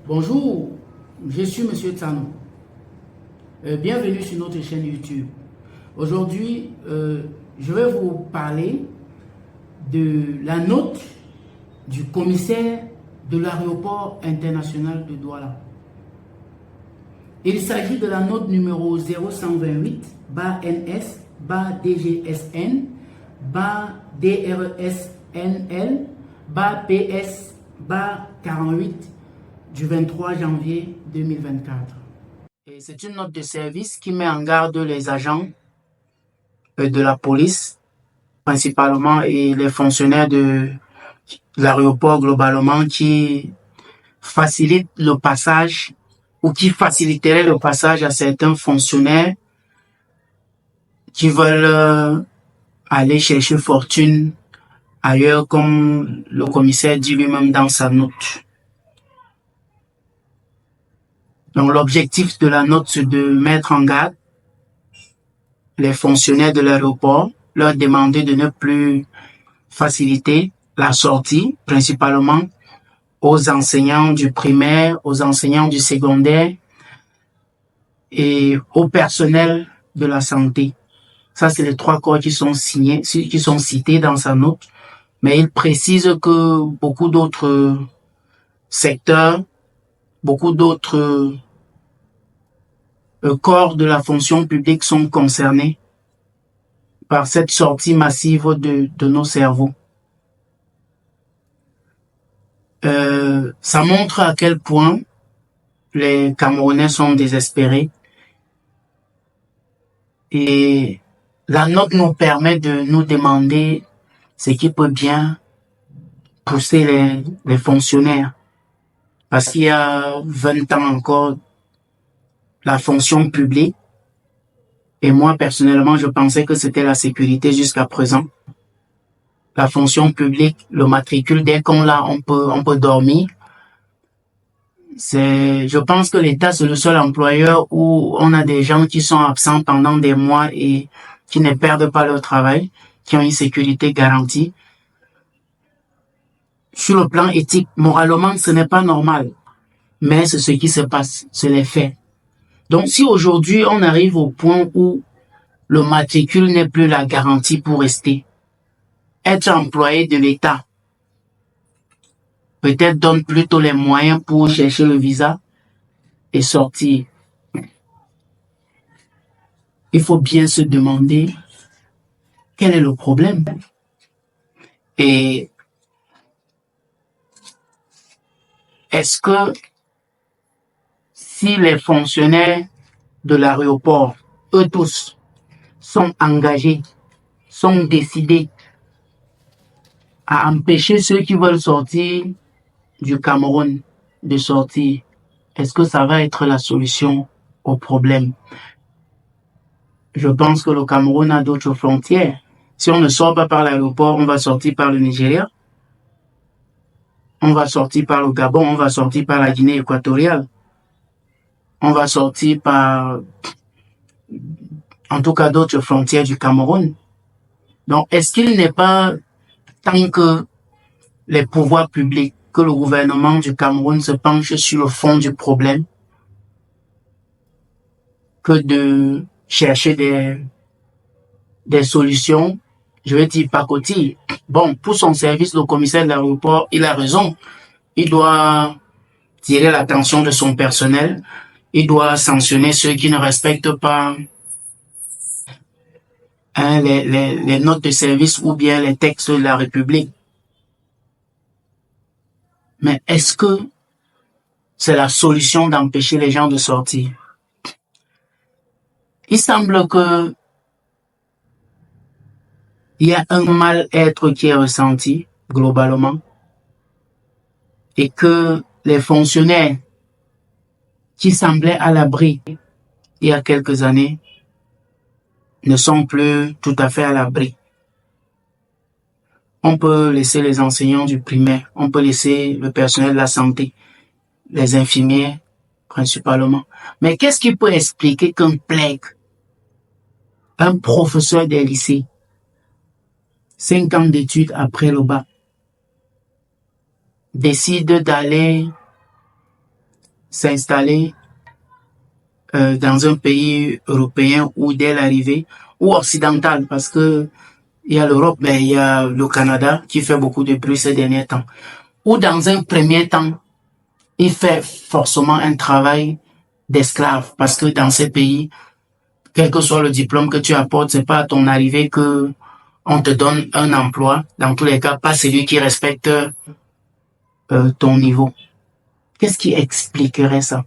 Bonjour, je suis Monsieur Tsano. Bienvenue sur notre chaîne YouTube. Aujourd'hui, je vais vous parler de la note du commissaire de l'aéroport international de Douala. Il s'agit de la note numéro 0120-DGSN-DRSNL-PS-48 du 23 janvier 2024. Et c'est une note de service qui met en garde les agents de la police, principalement, et les fonctionnaires de l'aéroport globalement, qui facilitent le passage ou qui faciliteraient le passage à certains fonctionnaires qui veulent aller chercher fortune ailleurs, comme le commissaire dit lui-même dans sa note. Donc l'objectif de la note, c'est de mettre en garde les fonctionnaires de l'aéroport, leur demander de ne plus faciliter la sortie, principalement aux enseignants du primaire, aux enseignants du secondaire et au personnel de la santé. Ça, c'est les trois corps qui sont cités dans sa note. Mais il précise que beaucoup d'autres secteurs, beaucoup d'autres corps de la fonction publique sont concernés par cette sortie massive de nos cerveaux. Ça montre à quel point les Camerounais sont désespérés. Et la note nous permet de nous demander ce qui peut bien pousser les fonctionnaires. Parce qu'il y a 20 ans encore, la fonction publique, et moi personnellement, je pensais que c'était la sécurité jusqu'à présent. La fonction publique, le matricule, dès qu'on l'a, on peut dormir. Je pense que l'État, c'est le seul employeur où on a des gens qui sont absents pendant des mois et qui ne perdent pas leur travail, qui ont une sécurité garantie. Sur le plan éthique, moralement, ce n'est pas normal. Mais c'est ce qui se passe, c'est les faits. Donc, si aujourd'hui, on arrive au point où le matricule n'est plus la garantie pour rester, être employé de l'État peut-être donne plutôt les moyens pour chercher le visa et sortir. Il faut bien se demander quel est le problème. Et est-ce que si les fonctionnaires de l'aéroport, eux tous, sont engagés, sont décidés à empêcher ceux qui veulent sortir du Cameroun de sortir, est-ce que ça va être la solution au problème? Je pense que le Cameroun a d'autres frontières. Si on ne sort pas par l'aéroport, on va sortir par le Nigeria, on va sortir par le Gabon, on va sortir par la Guinée équatoriale, on va sortir par, en tout cas, d'autres frontières du Cameroun. Donc, est-ce qu'il n'est pas temps que les pouvoirs publics, que le gouvernement du Cameroun se penche sur le fond du problème, que de chercher des solutions, je vais dire pacotille. Bon, pour son service, le commissaire de l'aéroport, il a raison. Il doit tirer l'attention de son personnel. Il doit sanctionner ceux qui ne respectent pas les notes de service ou bien les textes de la République. Mais est-ce que c'est la solution d'empêcher les gens de sortir? Il semble que il y a un mal-être qui est ressenti globalement et que les fonctionnaires qui semblaient à l'abri il y a quelques années ne sont plus tout à fait à l'abri. On peut laisser les enseignants du primaire, on peut laisser le personnel de la santé, les infirmiers principalement. Mais qu'est-ce qui peut expliquer qu'un PLEG, un professeur des lycées, 5 ans d'études après le bac, décide d'aller s'installer dans un pays européen ou dès l'arrivée, ou occidental, parce que il y a l'Europe, mais il y a le Canada qui fait beaucoup de bruit ces derniers temps. Ou dans un premier temps, il fait forcément un travail d'esclave, parce que dans ces pays, quel que soit le diplôme que tu apportes, c'est pas à ton arrivée que on te donne un emploi. Dans tous les cas, pas celui qui respecte ton niveau. Qu'est-ce qui expliquerait ça?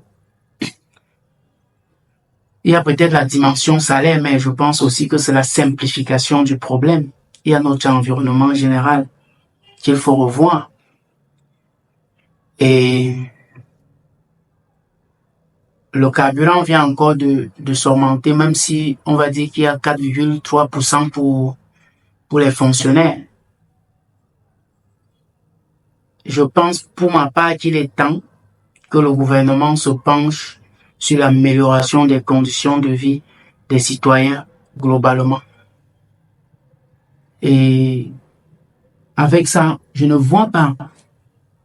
Il y a peut-être la dimension salaire, mais je pense aussi que c'est la simplification du problème. Il y a notre environnement général qu'il faut revoir. Et le carburant vient encore de s'augmenter, même si on va dire qu'il y a 4,3% pour les fonctionnaires. Je pense pour ma part qu'il est temps que le gouvernement se penche sur l'amélioration des conditions de vie des citoyens globalement. Et avec ça, je ne vois pas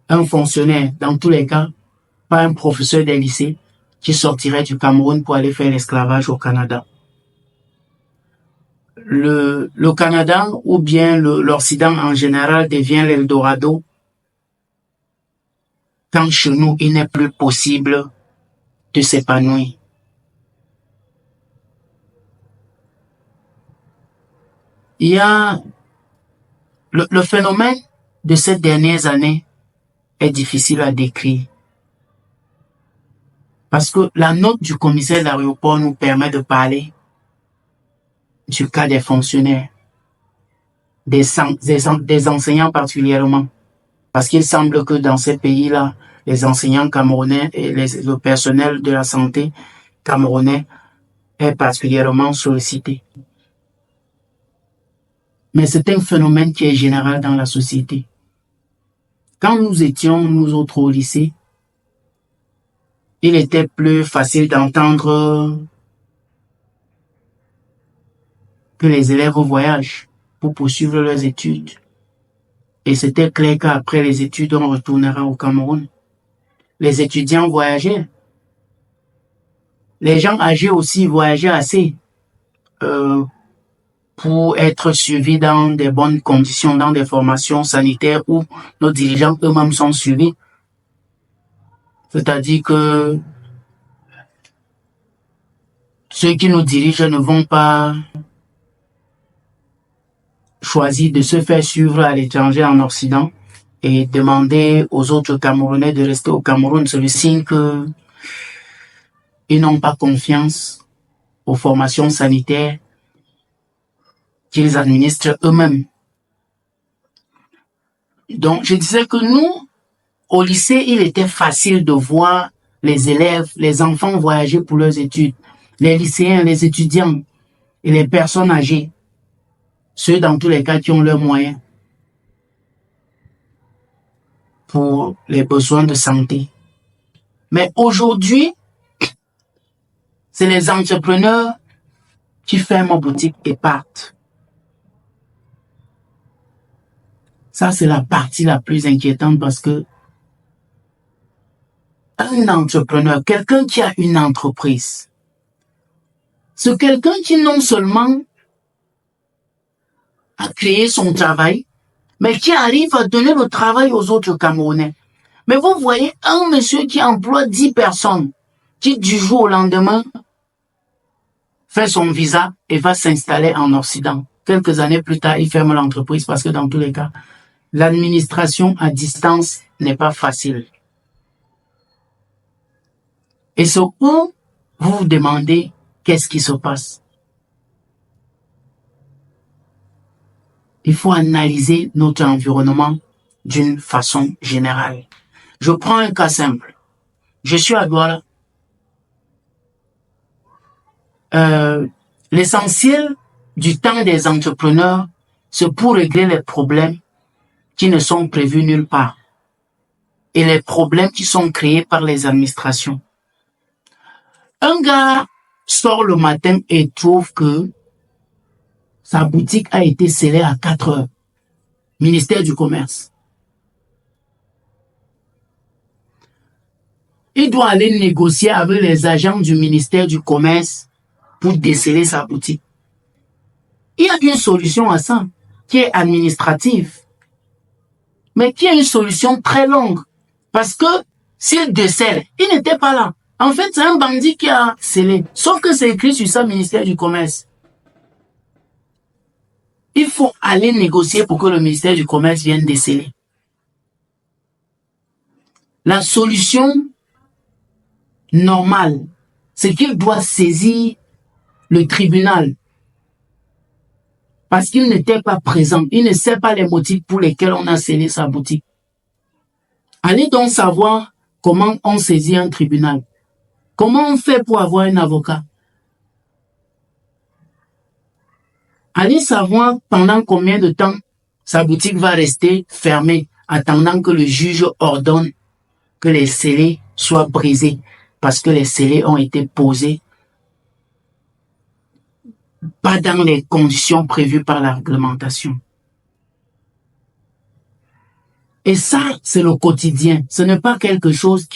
un fonctionnaire, dans tous les cas, pas un professeur des lycées, qui sortirait du Cameroun pour aller faire l'esclavage au Canada. Le Canada ou bien l'Occident en général devient l'Eldorado quand chez nous, il n'est plus possible de s'épanouir. Il y a le phénomène de ces dernières années est difficile à décrire. Parce que la note du commissaire de l'aéroport nous permet de parler du cas des fonctionnaires, des enseignants particulièrement. Parce qu'il semble que dans ces pays-là, les enseignants camerounais et le personnel de la santé camerounais est particulièrement sollicité. Mais c'est un phénomène qui est général dans la société. Quand nous étions, nous autres, au lycée, il était plus facile d'entendre que les élèves voyagent pour poursuivre leurs études. Et c'était clair qu'après les études, on retournera au Cameroun. Les étudiants voyageaient. Les gens âgés aussi voyageaient assez pour être suivis dans des bonnes conditions, dans des formations sanitaires où nos dirigeants eux-mêmes sont suivis. C'est-à-dire que ceux qui nous dirigent ne vont pas choisir de se faire suivre à l'étranger en Occident et demander aux autres Camerounais de rester au Cameroun. C'est le signe que ils n'ont pas confiance aux formations sanitaires qu'ils administrent eux-mêmes. Donc, je disais que nous, au lycée, il était facile de voir les élèves, les enfants voyager pour leurs études, les lycéens, les étudiants et les personnes âgées, ceux dans tous les cas qui ont leurs moyens pour les besoins de santé. Mais aujourd'hui, c'est les entrepreneurs qui ferment boutique et partent. Ça, c'est la partie la plus inquiétante parce que un entrepreneur, quelqu'un qui a une entreprise, c'est quelqu'un qui non seulement a créé son travail, mais qui arrive à donner le travail aux autres Camerounais. Mais vous voyez un monsieur qui emploie 10 personnes, qui du jour au lendemain fait son visa et va s'installer en Occident. Quelques années plus tard, il ferme l'entreprise parce que dans tous les cas, l'administration à distance n'est pas facile. Et c'est où vous vous demandez qu'est-ce qui se passe. Il faut analyser notre environnement d'une façon générale. Je prends un cas simple. Je suis à Douala. L'essentiel du temps des entrepreneurs, c'est pour régler les problèmes qui ne sont prévus nulle part et les problèmes qui sont créés par les administrations. Un gars sort le matin et trouve que sa boutique a été scellée à 4 heures. Ministère du Commerce. il doit aller négocier avec les agents du ministère du Commerce pour déceler sa boutique. Il y a une solution à ça, qui est administrative, mais qui est une solution très longue. Parce que s'il décèle, il n'était pas là. En fait, c'est un bandit qui a scellé. Sauf que c'est écrit sur ça, ministère du Commerce. Il faut aller négocier pour que le ministère du Commerce vienne déceler. La solution normale, c'est qu'il doit saisir le tribunal parce qu'il n'était pas présent. Il ne sait pas les motifs pour lesquels on a scellé sa boutique. Allez donc savoir comment on saisit un tribunal. Comment on fait pour avoir un avocat? Allez savoir pendant combien de temps sa boutique va rester fermée, attendant que le juge ordonne que les scellés soient brisés, parce que les scellés ont été posés pas dans les conditions prévues par la réglementation. Et ça, c'est le quotidien. Ce n'est pas quelque chose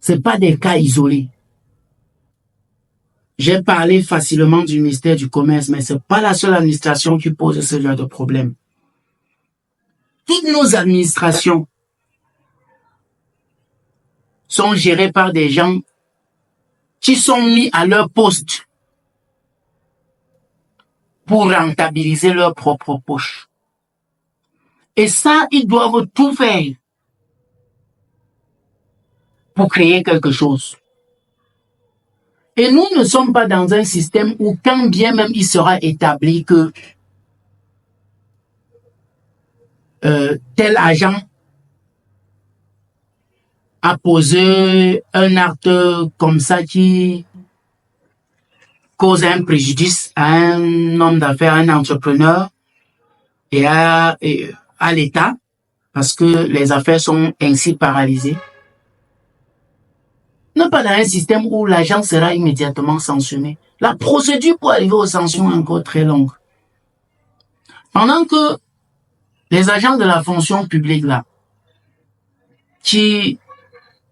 c'est pas des cas isolés. J'ai parlé facilement du ministère du Commerce, mais c'est pas la seule administration qui pose ce genre de problème. Toutes nos administrations sont gérées par des gens qui sont mis à leur poste pour rentabiliser leur propre poche. Et ça, ils doivent tout faire pour créer quelque chose. Et nous ne sommes pas dans un système où quand bien même il sera établi que tel agent a posé un acte comme ça qui cause un préjudice à un homme d'affaires, un entrepreneur et à l'État, parce que les affaires sont ainsi paralysées. Non pas dans un système où l'agent sera immédiatement sanctionné. La procédure pour arriver aux sanctions est encore très longue. Pendant que les agents de la fonction publique là, qui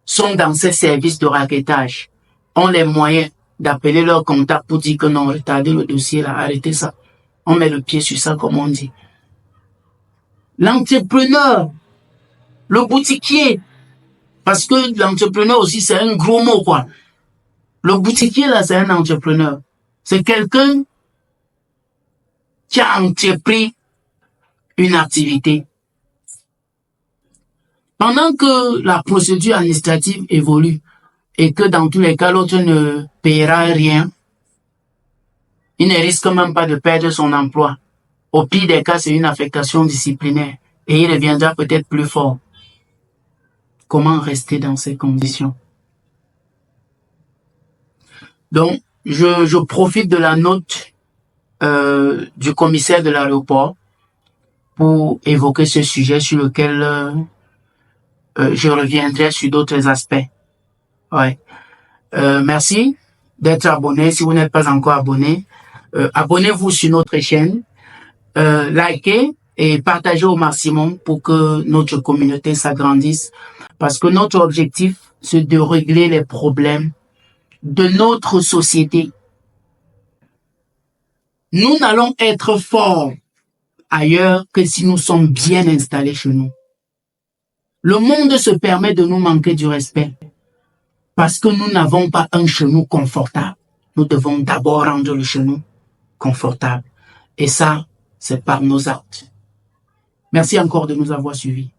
sont dans ces services de raquettage, ont les moyens d'appeler leur comptable pour dire que non, retardez le dossier là, arrêtez ça. On met le pied sur ça, comme on dit. L'entrepreneur, le boutiquier, parce que l'entrepreneur aussi, c'est un gros mot, quoi. Le boutiquier, là, c'est un entrepreneur. C'est quelqu'un qui a entrepris une activité. Pendant que la procédure administrative évolue et que dans tous les cas, l'autre ne paiera rien, il ne risque même pas de perdre son emploi. Au pire des cas, c'est une affectation disciplinaire et il reviendra peut-être plus fort. Comment rester dans ces conditions? Donc, je profite de la note du commissaire de l'aéroport pour évoquer ce sujet sur lequel je reviendrai sur d'autres aspects. Ouais. Merci d'être abonné. Si vous n'êtes pas encore abonné, abonnez-vous sur notre chaîne, likez et partagez au maximum pour que notre communauté s'agrandisse. Parce que notre objectif, c'est de régler les problèmes de notre société. Nous n'allons être forts ailleurs que si nous sommes bien installés chez nous. Le monde se permet de nous manquer du respect parce que nous n'avons pas un chez nous confortable. Nous devons d'abord rendre le chez nous confortable. Et ça, c'est par nos actes. Merci encore de nous avoir suivis.